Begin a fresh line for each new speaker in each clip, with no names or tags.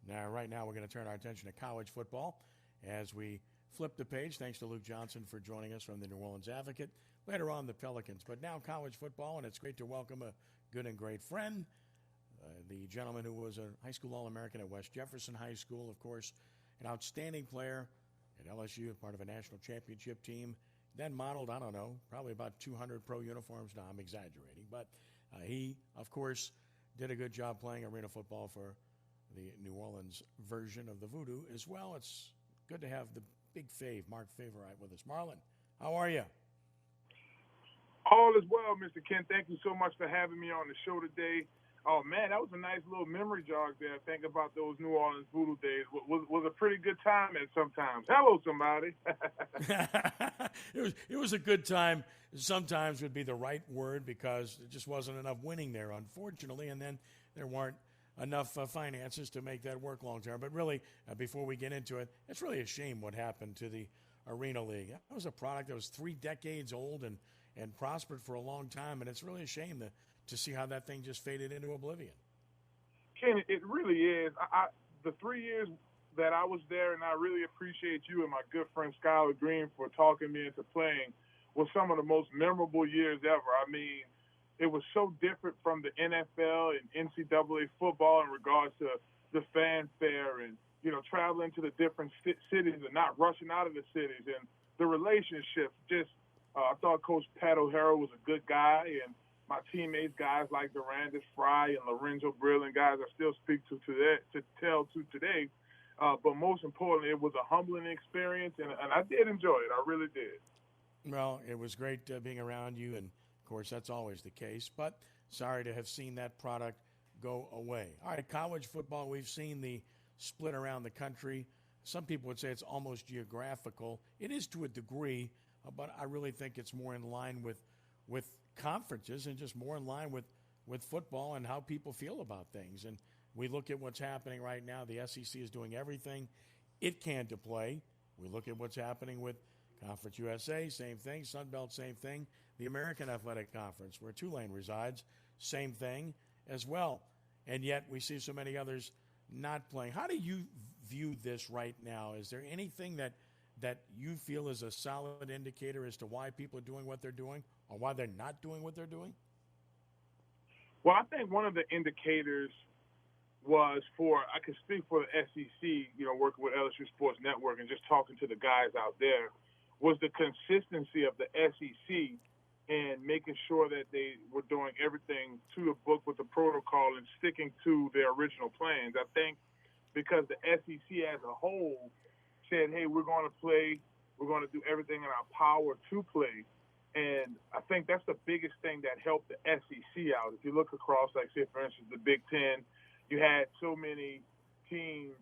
Now, right now, we're going to turn our attention to college football as we flip the page. Thanks to Luke Johnson for joining us from the New Orleans Advocate. Later on, the Pelicans. But now college football, and it's great to welcome a good and great friend, the gentleman who was a high school All-American at West Jefferson High School, of course, an outstanding player at LSU, part of a national championship team, then modeled, I don't know, probably about 200 pro uniforms. No, I'm exaggerating. But he, of course, did a good job playing arena football for the New Orleans version of the Voodoo as well. It's good to have the big fave, Mark Favorite, with us. Marlon, how are you?
All is well, Mr. Ken. Thank you so much for having me on the show today. Oh, man, that was a nice little memory jog there. Thinking about those New Orleans Voodoo days was a pretty good time at sometimes. Hello, somebody.
It was a good time. Sometimes would be the right word because there just wasn't enough winning there, unfortunately, and then there weren't enough finances to make that work long term. But really, before we get into it, it's really a shame what happened to the Arena League. That was a product that was 3 decades old and prospered for a long time, and it's really a shame to see how that thing just faded into oblivion.
Ken, it really is. The 3 years that I was there, and I really appreciate you and my good friend Skylar Green for talking me into playing, was some of the most memorable years ever. I mean, it was so different from the NFL and NCAA football in regards to the fanfare and, traveling to the different cities and not rushing out of the cities and the relationships. I thought Coach Pat O'Hara was a good guy, and my teammates, guys like Durandis Fry and Lorenzo Brill, and guys I still speak to today. But most importantly, it was a humbling experience, and I did enjoy it. I really did.
Well, it was great being around you, and, of course, that's always the case. But sorry to have seen that product go away. All right, college football, we've seen the split around the country. Some people would say it's almost geographical. It is to a degree, but I really think it's more in line with conferences and just more in line with football and how people feel about things. And we look at what's happening right now. The SEC is doing everything it can to play. We look at what's happening with Conference USA, same thing. Sun Belt, same thing. The American Athletic Conference, where Tulane resides, same thing as well. And yet we see so many others not playing. How do you view this right now? Is there anything that you feel is a solid indicator as to why people are doing what they're doing or why they're not doing what they're doing?
Well, I think one of the indicators was I can speak for the SEC, working with LSU Sports Network and just talking to the guys out there, was the consistency of the SEC and making sure that they were doing everything to the book with the protocol and sticking to their original plans. I think because the SEC as a whole said, hey, we're going to play, we're going to do everything in our power to play. And I think that's the biggest thing that helped the SEC out. If you look across, like, say, for instance, the Big Ten, you had so many teams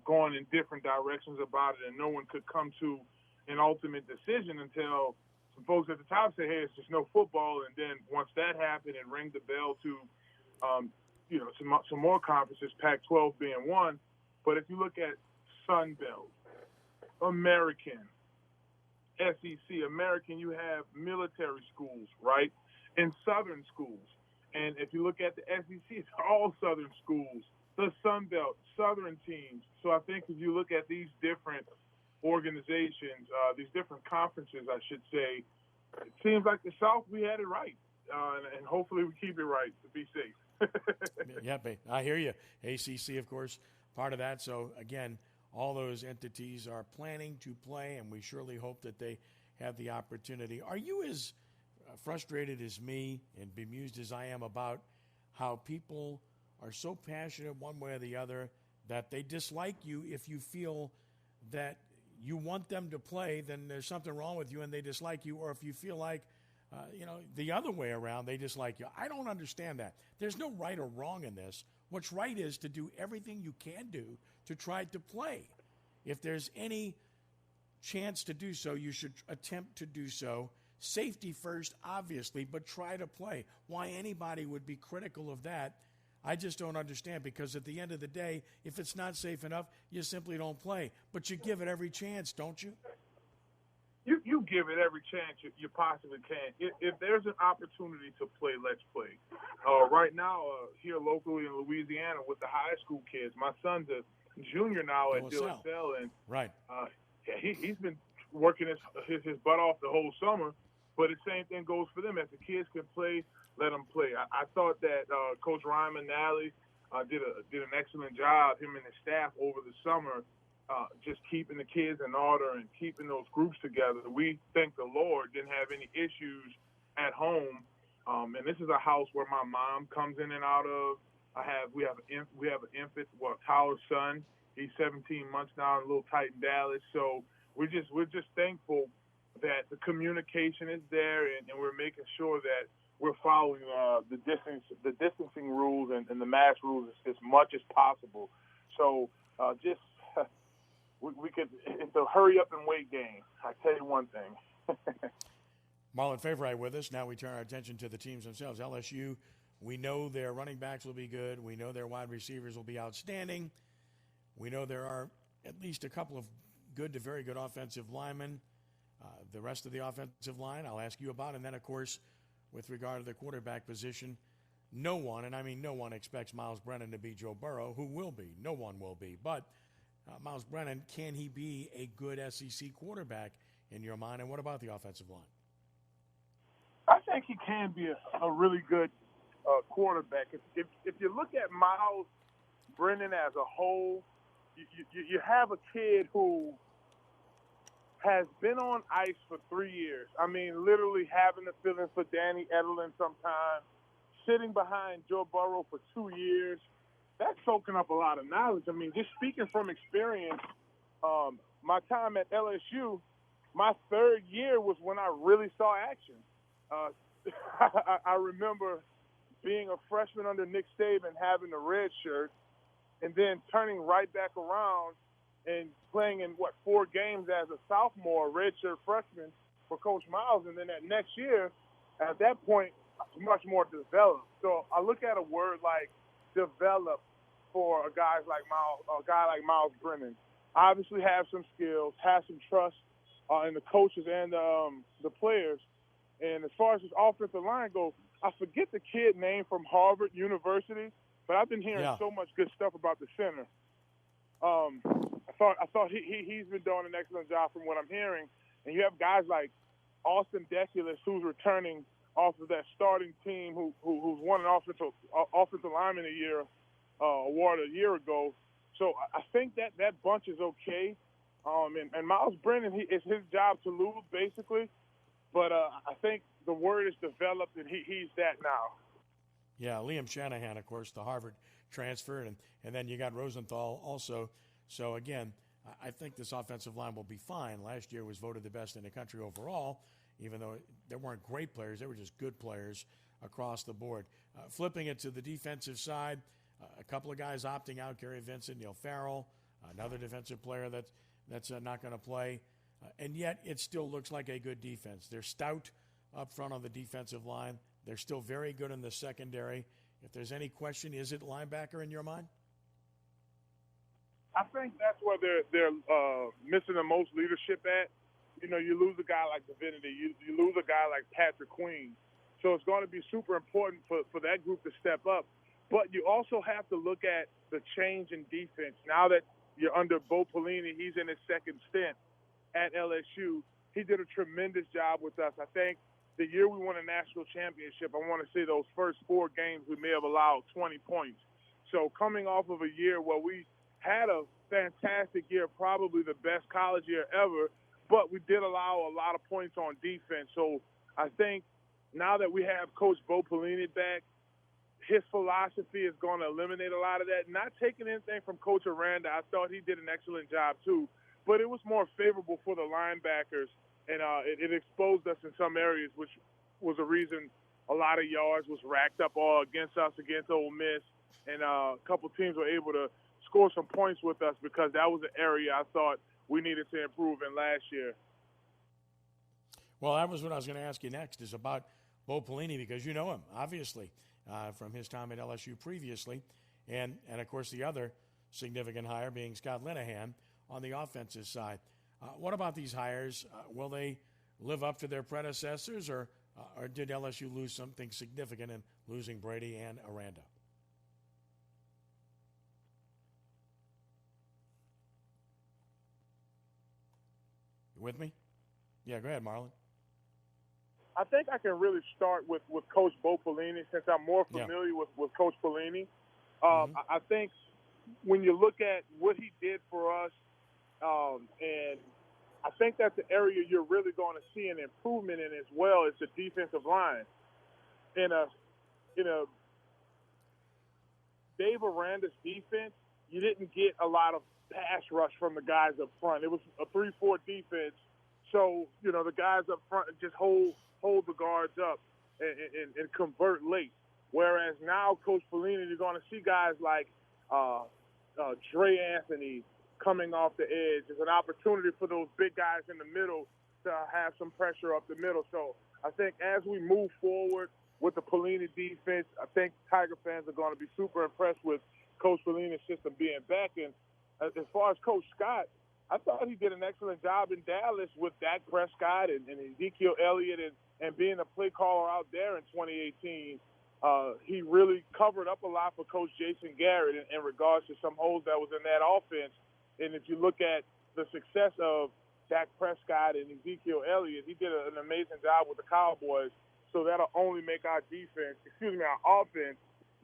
going in different directions about it, and no one could come to an ultimate decision until some folks at the top said, hey, it's just no football. And then once that happened, it rang the bell to, some more conferences, Pac-12 being one. But if you look at Sun Belt, American, SEC, American, you have military schools, right, and Southern schools. And if you look at the SEC, it's all Southern schools, the Sun Belt, Southern teams. So I think if you look at these different organizations, these different conferences, I should say, it seems like the South, we had it right. And hopefully we keep it right to be safe.
Yeah, I hear you. ACC, of course, part of that. So, again, all those entities are planning to play, and we surely hope that they have the opportunity. Are you as frustrated as me and bemused as I am about how people are so passionate one way or the other that they dislike you if you feel that you want them to play, then there's something wrong with you and they dislike you, or if you feel like, the other way around, they dislike you. I don't understand that. There's no right or wrong in this. What's right is to do everything you can do to try to play. If there's any chance to do so, you should attempt to do so. Safety first, obviously, but try to play. Why anybody would be critical of that, I just don't understand, because at the end of the day, if it's not safe enough, you simply don't play. But you give it every chance, don't you?
you give it every chance you possibly can. If there's an opportunity to play, let's play. Right now, here locally in Louisiana with the high school kids, my son's a junior now at DeLaSalle, and
right,
he's been working his butt off the whole summer. But the same thing goes for them. If the kids can play, let them play. I thought that Coach Ryman Nally did an excellent job, him and his staff, over the summer, just keeping the kids in order and keeping those groups together. We, thank the Lord, didn't have any issues at home. And this is a house where my mom comes in and out of. We have an infant, Tyler's son. He's 17 months now, and a little tight in Dallas. So we're just thankful that the communication is there, and we're making sure that we're following the distancing rules and the mask rules as much as possible. So it's a hurry up and wait game. I tell you one thing.
Marlon Favorite with us. Now we turn our attention to the teams themselves. LSU, we know their running backs will be good. We know their wide receivers will be outstanding. We know there are at least a couple of good to very good offensive linemen. The rest of the offensive line I'll ask you about. And then, of course, with regard to the quarterback position, no one, and I mean no one, expects Miles Brennan to be Joe Burrow, who will be. No one will be. But Miles Brennan, can he be a good SEC quarterback in your mind? And what about the offensive line?
I think he can be a really good quarterback. If you look at Miles Brennan as a whole, you have a kid who has been on ice for 3 years. I mean, literally having the feeling for Danny Edelin sometimes, sitting behind Joe Burrow for 2 years. That's soaking up a lot of knowledge. I mean, just speaking from experience, my time at LSU, my third year was when I really saw action. I remember being a freshman under Nick Saban, having the red shirt, and then turning right back around and playing in, 4 games as a sophomore, redshirt freshman for Coach Miles. And then that next year, at that point, much more developed. So I look at a word like develop for a guy like Miles Brennan. Obviously have some skills, have some trust in the coaches and the players. And as far as his offensive line goes, I forget the kid name from Harvard University, but I've been hearing so much good stuff about the center. I thought he's been doing an excellent job from what I'm hearing. And you have guys like Austin Deculus, who's returning off of that starting team, who's won an offensive lineman award a year ago. So I think that bunch is okay. And Miles Brennan, it's his job to lose basically. But I think the word is developed, and he's that now.
Yeah, Liam Shanahan, of course, the Harvard transfer, and then you got Rosenthal also. So, again, I think this offensive line will be fine. Last year was voted the best in the country overall, even though there weren't great players. They were just good players across the board. Flipping it to the defensive side, a couple of guys opting out, Gary Vincent, Neil Farrell, another defensive player that's not going to play. And yet it still looks like a good defense. They're stout up front on the defensive line. They're still very good in the secondary. If there's any question, is it linebacker in your mind?
I think that's where they're missing the most leadership at. You know, you lose a guy like Divinity. You lose a guy like Patrick Queen. So it's going to be super important for that group to step up. But you also have to look at the change in defense. Now that you're under Bo Pelini, he's in his second stint at LSU. He did a tremendous job with us. I think the year we won a national championship, I want to say those first 4 games we may have allowed 20 points. So coming off of a year where we had a fantastic year, probably the best college year ever, but we did allow a lot of points on defense. So I think now that we have Coach Bo Pelini back, his philosophy is going to eliminate a lot of that. Not taking anything from Coach Aranda. I thought he did an excellent job too. But it was more favorable for the linebackers, and it exposed us in some areas, which was a reason a lot of yards was racked up all against us, against Ole Miss, and a couple teams were able to score some points with us because that was an area I thought we needed to improve in last year.
Well, that was what I was going to ask you next, is about Bo Pelini, because you know him, obviously, from his time at LSU previously, and of course the other significant hire being Scott Linehan on the offensive side. What about these hires? Will they live up to their predecessors, or did LSU lose something significant in losing Brady and Aranda? You with me? Yeah, go ahead, Marlon.
I think I can really start with Coach Bo Pelini since I'm more familiar with Coach Pelini. I think when you look at what he did for us, and I think that's the area you're really going to see an improvement in as well is the defensive line. In a Dave Aranda's defense, you didn't get a lot of pass rush from the guys up front. It was a 3-4 defense, so the guys up front just hold the guards up and convert late. Whereas now, Coach Pelini, you're going to see guys like Dre Anthony coming off the edge. It's an opportunity for those big guys in the middle to have some pressure up the middle. So I think as we move forward with the Pelini defense, I think Tiger fans are going to be super impressed with Coach Pelini's system being back. And as far as Coach Scott, I thought he did an excellent job in Dallas with Dak Prescott and Ezekiel Elliott and being a play caller out there in 2018. He really covered up a lot for Coach Jason Garrett in regards to some holes that was in that offense. And if you look at the success of Dak Prescott and Ezekiel Elliott, he did an amazing job with the Cowboys. So that'll only make our offense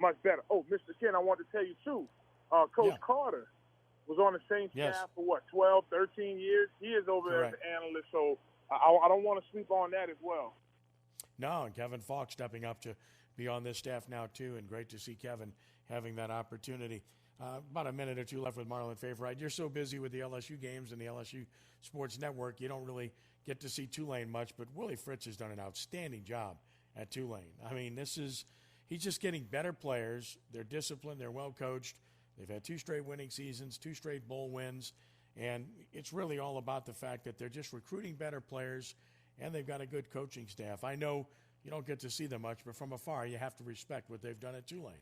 much better. Oh, Mr. Ken, I want to tell you, too, Coach Carter was on the Saints staff for, 12, 13 years? He is over there as an analyst, so I don't want to sleep on that as well.
No, and Kevin Falk stepping up to be on this staff now, too, and great to see Kevin having that opportunity. About a minute or two left with Marlon Favorite. You're so busy with the LSU games and the LSU Sports Network, you don't really get to see Tulane much, but Willie Fritz has done an outstanding job at Tulane. I mean, he's just getting better players. They're disciplined. They're well coached. They've had 2 straight winning seasons, 2 straight bowl wins, and it's really all about the fact that they're just recruiting better players, and they've got a good coaching staff. I know you don't get to see them much, but from afar, you have to respect what they've done at Tulane.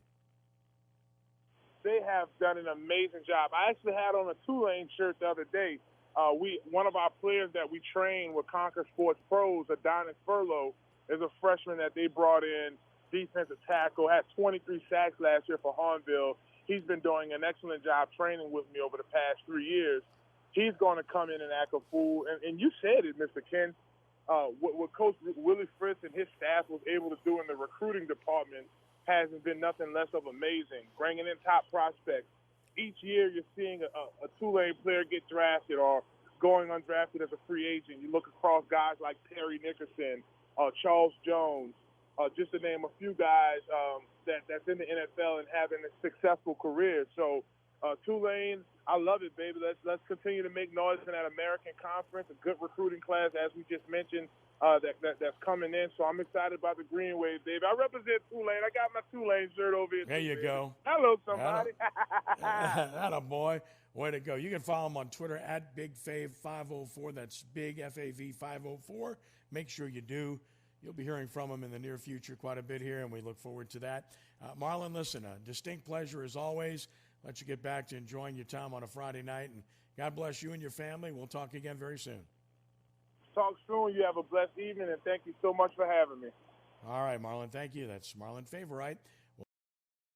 They have done an amazing job. I actually had on a Tulane shirt the other day. One of our players that we train with Conquer Sports Pros, Adonis Furlow, is a freshman that they brought in, defensive tackle, had 23 sacks last year for Hornville. He's been doing an excellent job training with me over the past 3 years. He's going to come in and act a fool. And you said it, Mr. Ken. What Coach Willie Fritz and his staff was able to do in the recruiting department hasn't been nothing less of amazing. Bringing in top prospects. Each year you're seeing a Tulane player get drafted or going undrafted as a free agent. You look across guys like Terry Nickerson, Charles Jones, just to name a few guys that's in the NFL and having a successful career. So Tulane, I love it, baby. Let's continue to make noise in that American Conference, a good recruiting class, as we just mentioned, that's coming in. So I'm excited about the Green Wave, baby. I represent Tulane. I got my Tulane shirt over here.
There you go.
Hello, somebody.
Atta boy. Way to go. You can follow him on Twitter at BigFave504. That's Big FAV 504. Make sure you do. You'll be hearing from him in the near future quite a bit here, and we look forward to that. Marlon, listen, a distinct pleasure as always. Let you get back to enjoying your time on a Friday night, and God bless you and your family. We'll talk again very soon.
Talk soon. You have a blessed evening, and thank you so much for having me.
All right, Marlon, thank you. That's Marlon Favorite